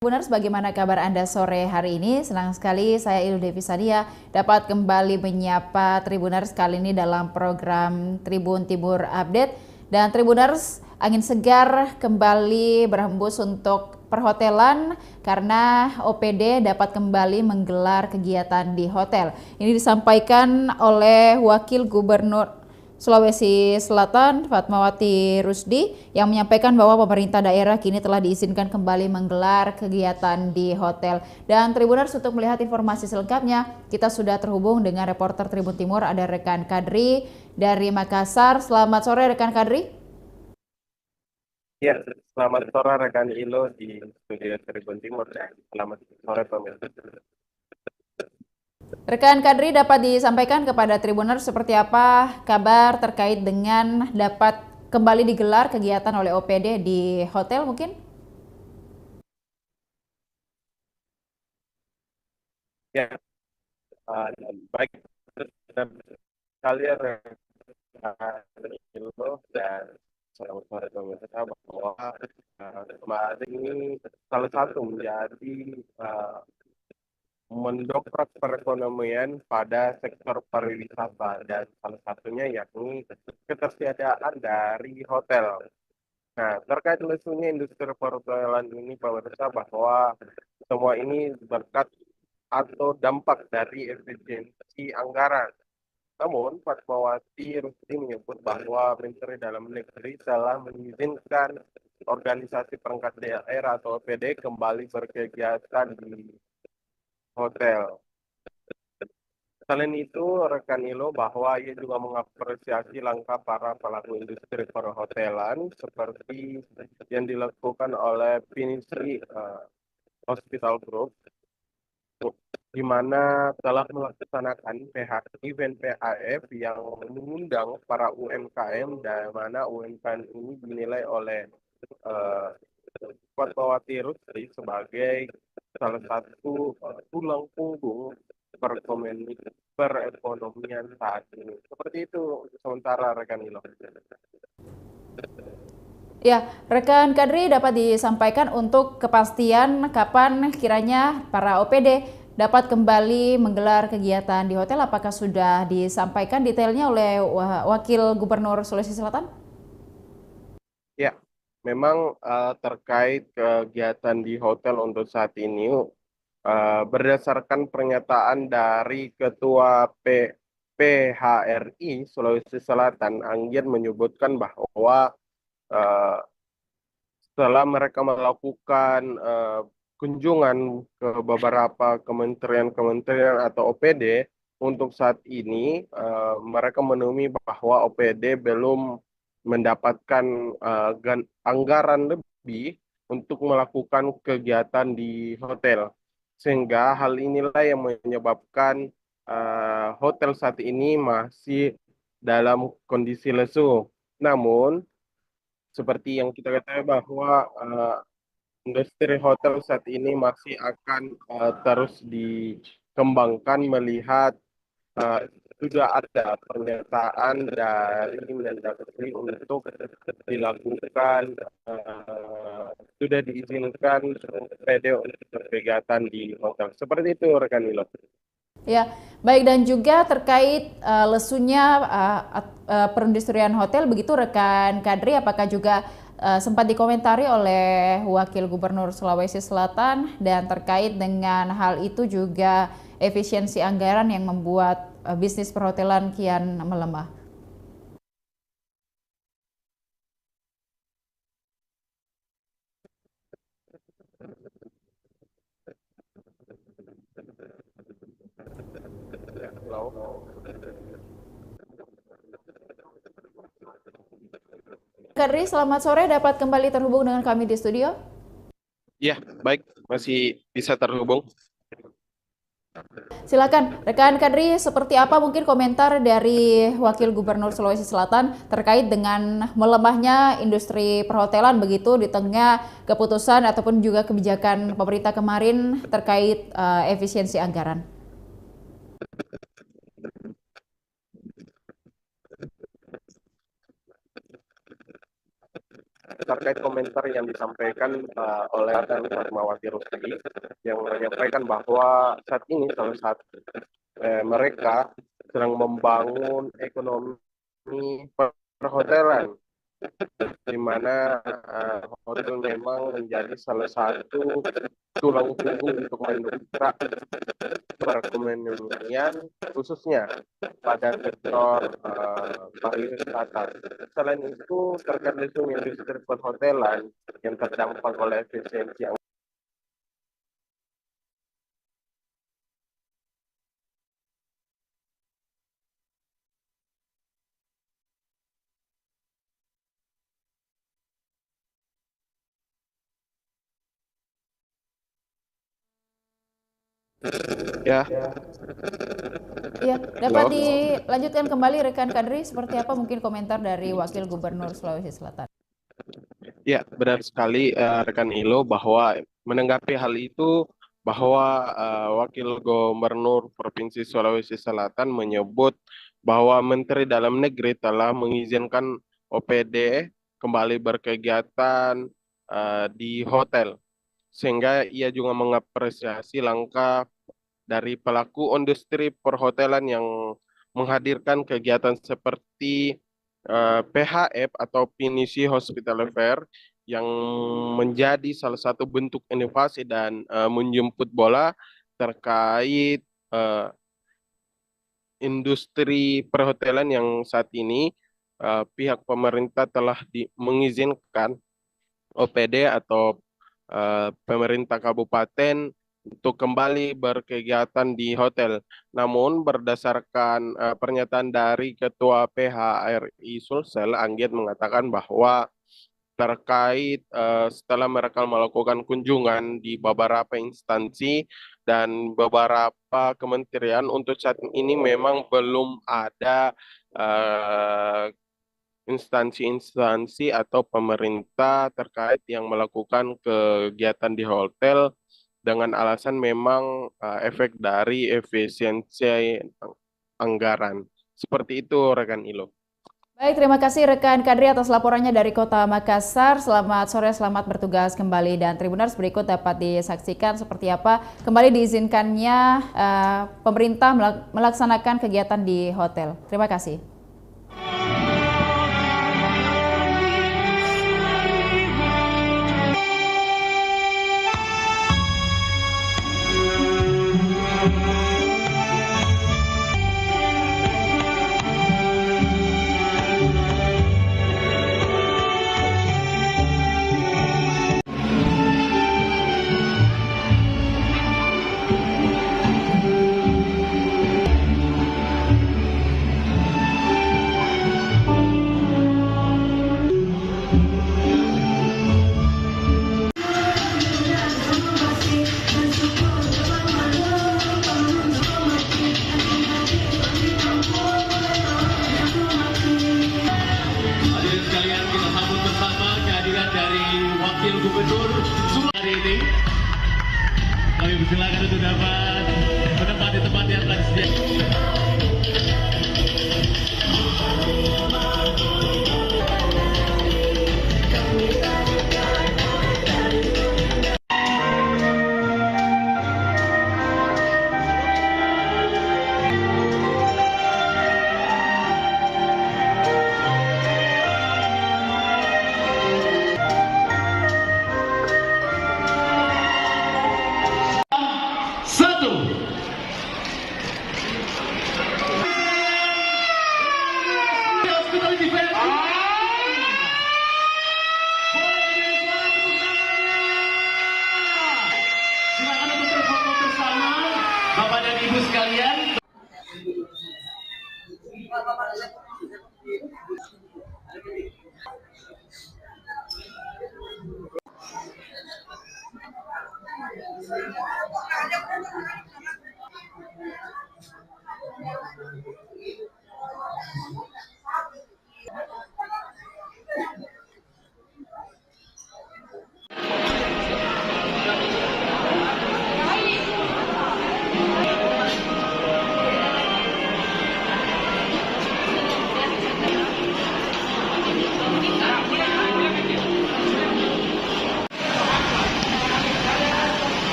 Tribuners, bagaimana kabar Anda sore hari ini? Senang sekali saya Ilul Devi Sania dapat kembali menyapa Tribuners kali ini dalam program Tribun Timur Update. Dan Tribuners, angin segar kembali berhembus untuk perhotelan karena OPD dapat kembali menggelar kegiatan di hotel. Ini disampaikan oleh Wakil Gubernur Sulawesi Selatan, Fatmawati Rusdi, yang menyampaikan bahwa pemerintah daerah kini telah diizinkan kembali menggelar kegiatan di hotel. Dan Tribuners, untuk melihat informasi selengkapnya, kita sudah terhubung dengan reporter Tribun Timur, ada rekan Kadri dari Makassar. Selamat sore rekan Kadri. Ya, selamat sore rekan Ilo di studio Tribun Timur dan selamat sore pemirsa. Rekan Kadri, dapat disampaikan kepada Tribuners seperti apa kabar terkait dengan dapat kembali digelar kegiatan oleh OPD di hotel mungkin? Ya, baik sekalian rekan Ilo dan selamat sore pemirsa bahwa kemarin ini salah satu menjadi mendongkrak perekonomian pada sektor pariwisata dan salah satunya yakni ketersediaan dari hotel. Nah, terkait lesunya industri perhotelan ini, pemirsa, bahwa semua ini berkat atau dampak dari efisiensi anggaran. Namun, Fatmawati Rusdi menyebut bahwa Menteri Dalam Negeri telah mengizinkan organisasi perangkat daerah atau OPD kembali berkegiatan di hotel. Selain itu, rekan Ilo bahwa ia juga mengapresiasi langkah para pelaku industri perhotelan seperti yang dilakukan oleh Pinistri Hospital Group, di mana telah melaksanakan event PAF yang mengundang para UMKM, dan mana UMKM ini dinilai oleh uh, Fatmawati Rusdi sebagai salah satu tulang punggung perekonomian saat ini. Seperti itu sementara rekan Ilo. Ya, rekan Kadri, dapat disampaikan untuk kepastian kapan kiranya para OPD dapat kembali menggelar kegiatan di hotel? Apakah sudah disampaikan detailnya oleh Wakil Gubernur Sulawesi Selatan? Ya, memang terkait kegiatan di hotel untuk saat ini, berdasarkan pernyataan dari Ketua PHRI Sulawesi Selatan, Anggian menyebutkan bahwa eh, setelah mereka melakukan kunjungan ke beberapa kementerian-kementerian atau OPD, untuk saat ini mereka menemui bahwa OPD belum mendapatkan anggaran lebih untuk melakukan kegiatan di hotel. Sehingga hal inilah yang menyebabkan hotel saat ini masih dalam kondisi lesu. Namun, seperti yang kita ketahui bahwa industri hotel saat ini masih akan terus dikembangkan melihat uh, sudah ada pernyataan dari Mendagri untuk dilakukan sudah diizinkan PD untuk berkegiatan di hotel. Seperti itu rekan Milo. Ya, baik, dan juga terkait lesunya perindustrian hotel, begitu rekan Kadri, apakah juga sempat dikomentari oleh Wakil Gubernur Sulawesi Selatan, dan terkait dengan hal itu juga efisiensi anggaran yang membuat bisnis perhotelan kian melemah? Ya, halo. Kadri, selamat sore, dapat kembali terhubung dengan kami di studio. Ya, baik, masih bisa terhubung. Silakan, rekan Kadri, seperti apa mungkin komentar dari Wakil Gubernur Sulawesi Selatan terkait dengan melemahnya industri perhotelan begitu di tengah keputusan ataupun juga kebijakan pemerintah kemarin terkait efisiensi anggaran? terkait komentar yang disampaikan oleh dan Fatmawati Rusdi yang menyampaikan bahwa saat ini salah satu mereka sedang membangun ekonomi perhotelan, di mana hotel memang menjadi salah satu tulang punggung untuk mendongkrak perekonomian khususnya pada sektor pariwisata. Selain itu, terkait isu industri perhotelan yang terdampak oleh efisiensi yang ya. Iya, dapat Halo. dilanjutkan kembali rekan Kadri, seperti apa mungkin komentar dari Wakil Gubernur Sulawesi Selatan? Ya, benar sekali rekan Ilo bahwa menanggapi hal itu bahwa Wakil Gubernur Provinsi Sulawesi Selatan menyebut bahwa Menteri Dalam Negeri telah mengizinkan OPD kembali berkegiatan di hotel, sehingga ia juga mengapresiasi langkah dari pelaku industri perhotelan yang menghadirkan kegiatan seperti PHF atau Pinisi Hospital Fair yang menjadi salah satu bentuk inovasi dan menjemput bola terkait eh, industri perhotelan yang saat ini pihak pemerintah telah mengizinkan OPD atau pemerintah kabupaten untuk kembali berkegiatan di hotel. Namun berdasarkan pernyataan dari Ketua PHRI Sulsel, Anggit mengatakan bahwa terkait setelah mereka melakukan kunjungan di beberapa instansi dan beberapa kementerian, untuk saat ini memang belum ada eh, instansi-instansi atau pemerintah terkait yang melakukan kegiatan di hotel dengan alasan memang efek dari efisiensi anggaran. Seperti itu, rekan Ilo. Baik, terima kasih rekan Kadri atas laporannya dari Kota Makassar. Selamat sore, selamat bertugas kembali. Dan Tribuners berikut dapat disaksikan seperti apa kembali diizinkannya pemerintah melaksanakan kegiatan di hotel. Terima kasih. Gubernur Sulawesi ini. Kami persilakan untuk dapat menempati tempat yang telah disediakan.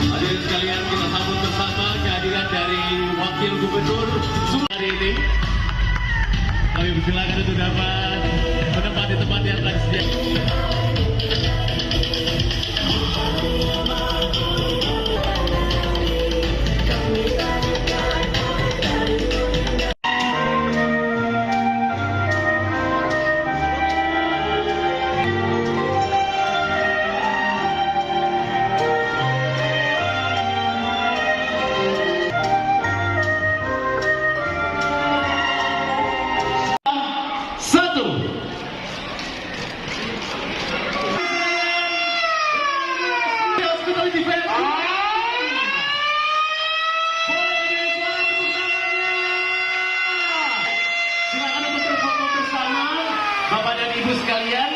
Hadirin sekalian, kita sambut bersama kehadiran dari Wakil Gubernur Sulawesi ini. Kami persilakan untuk dapat menempati tempat yang telah disediakan. Satu. Hospital Defense. Silakan untuk berfoto bersama Bapak dan Ibu sekalian.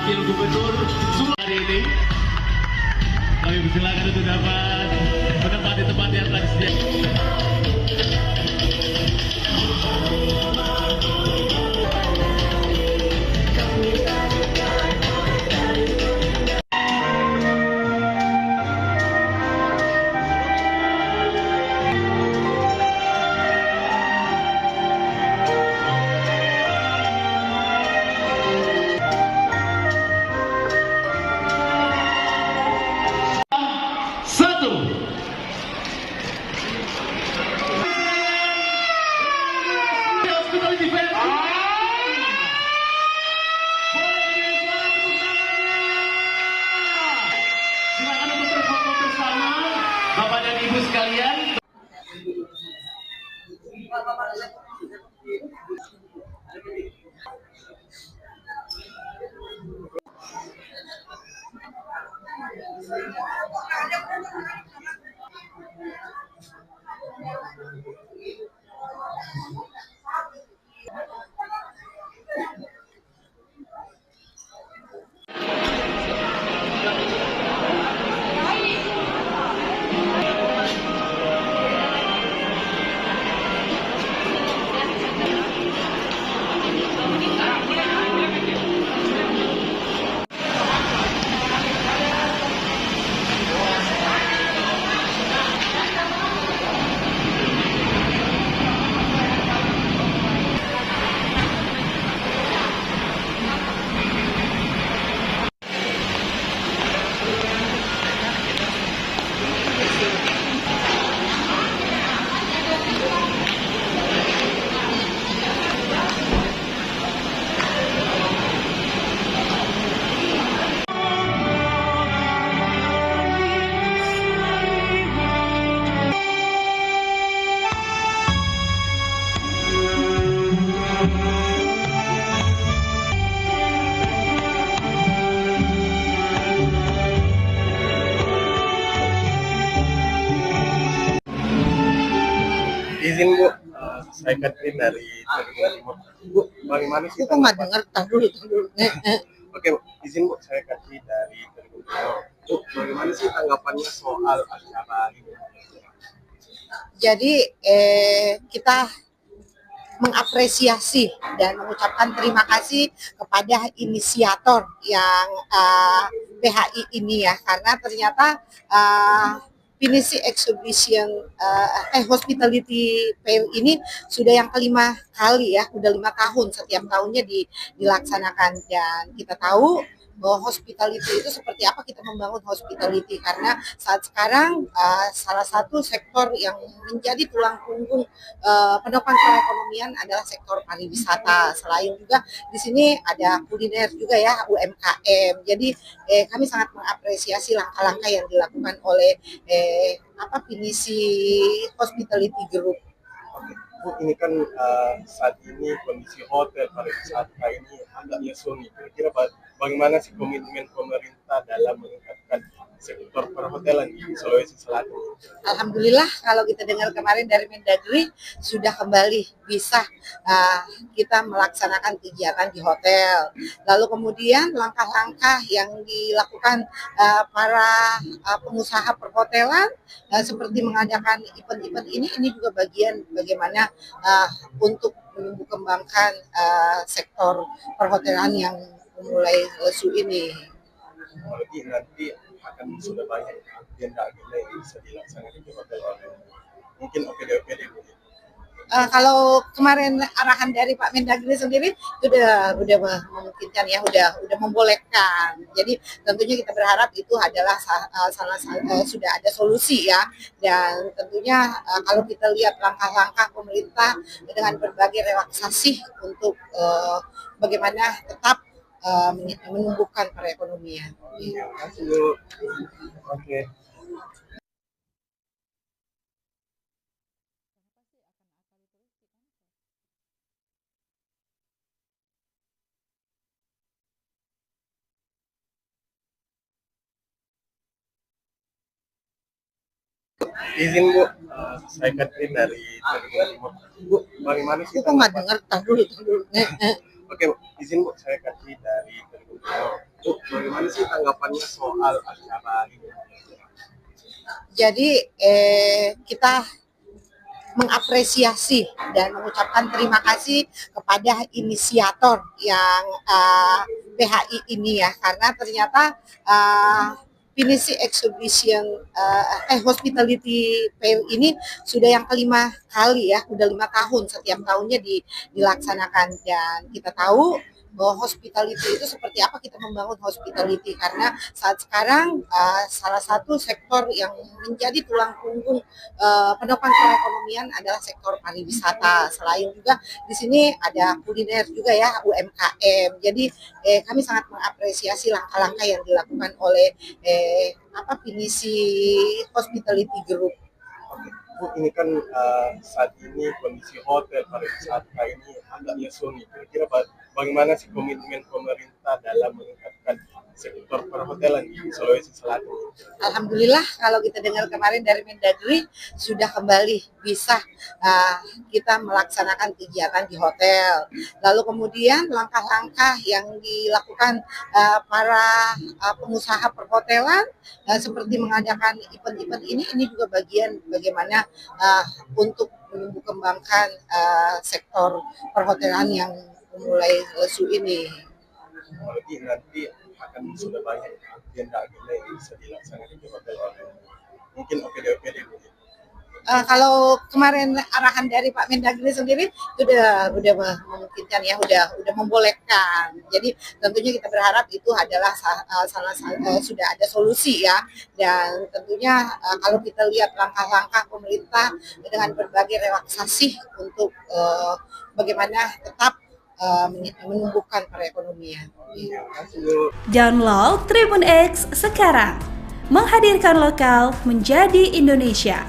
Gubernur Sulawesi ini. Kami persilakan untuk dapat menempati tempat yang telah disediakan. saya Katrin dari Tribun Timur. Bu, bagaimana sih Kok nggak tanggapan? dengar? Tar dulu. Oke, Bu, izin Bu, saya Katrin dari Tribun Timur. Bu, bagaimana sih tanggapannya soal acara ini? Jadi kita mengapresiasi dan mengucapkan terima kasih kepada inisiator yang PHI ini ya, karena ternyata Pinisi Exhibition Hospitality Fair ini sudah yang kelima kali ya, udah 5 tahun setiap tahunnya dilaksanakan, dan kita tahu bahwa hospitality itu seperti apa kita membangun hospitality, karena saat sekarang salah satu sektor yang menjadi tulang punggung penopang perekonomian adalah sektor pariwisata. Selain juga di sini ada kuliner juga ya, UMKM. Jadi kami sangat mengapresiasi langkah-langkah yang dilakukan oleh Pinisi Hospitality Group. Oke, Bu, ini kan saat ini kondisi hotel pariwisata ini agak lesu nih. Kira-kira bagaimana sih komitmen pemerintah dalam meningkatkan sektor perhotelan di Sulawesi Selatan? Alhamdulillah, kalau kita dengar kemarin dari Mendagri sudah kembali bisa kita melaksanakan kegiatan di hotel. Lalu kemudian langkah-langkah yang dilakukan para pengusaha perhotelan seperti mengadakan event-event ini juga bagian bagaimana untuk menumbuh kembangkan sektor perhotelan yang mulai lesu ini. Apalagi nanti akan sudah banyak agenda-agenda yang bisa dilaksanakan di hotel online. Mungkin OPD-OPD Bu. Kalau kemarin arahan dari Pak Mendagri sendiri udah memungkinkan ya, udah membolehkan. Jadi tentunya kita berharap itu adalah sudah ada solusi ya, dan tentunya kalau kita lihat langkah-langkah pemerintah dengan berbagai relaksasi untuk bagaimana tetap menumbuhkan perekonomian. Terima kasih Bu. Oke. Izin Bu, saya Katrin dari Tribun Timur. Bu, bagaimana sih Kok nggak tanggapan? dengar? Tar dulu. Oke, Bu, izin Bu, saya Katrin dari Tribun Timur. Bu, bagaimana sih tanggapannya soal acara ini? Jadi kita mengapresiasi dan mengucapkan terima kasih kepada inisiator yang PHI ini ya, karena ternyata Pinisi Exhibition Hospitality Fair ini sudah yang kelima kali ya, udah 5 tahun setiap tahunnya dilaksanakan, dan kita tahu bahwa hospitality itu seperti apa kita membangun hospitality, karena saat sekarang salah satu sektor yang menjadi tulang punggung penopang perekonomian adalah sektor pariwisata. Selain juga di sini ada kuliner juga ya, UMKM. Jadi kami sangat mengapresiasi langkah-langkah yang dilakukan oleh Pinisi Hospitality Group. Oke, Bu, ini kan saat ini kondisi hotel pariwisata ini agak lesu nih. Kira-kira bagaimana sih komitmen pemerintah dalam meningkatkan sektor perhotelan di Sulawesi Selatan? Alhamdulillah, kalau kita dengar kemarin dari Mendagri sudah kembali bisa kita melaksanakan kegiatan di hotel. Lalu kemudian langkah-langkah yang dilakukan para pengusaha perhotelan seperti mengadakan event-event ini juga bagian bagaimana untuk menumbuh kembangkan sektor perhotelan yang mulai lesu ini. Apalagi nanti akan sudah banyak agenda-agenda yang bisa dilaksanakan di hotel online. Mungkin OPD-OPD Bu. Kalau kemarin arahan dari Pak Mendagri sendiri udah memungkinkan ya, udah membolehkan. Jadi tentunya kita berharap itu adalah sudah ada solusi ya, dan tentunya kalau kita lihat langkah-langkah pemerintah dengan berbagai relaksasi untuk bagaimana tetap menumbuhkan perekonomian. Terima kasih Bu. Download Tribun X sekarang, menghadirkan lokal menjadi Indonesia.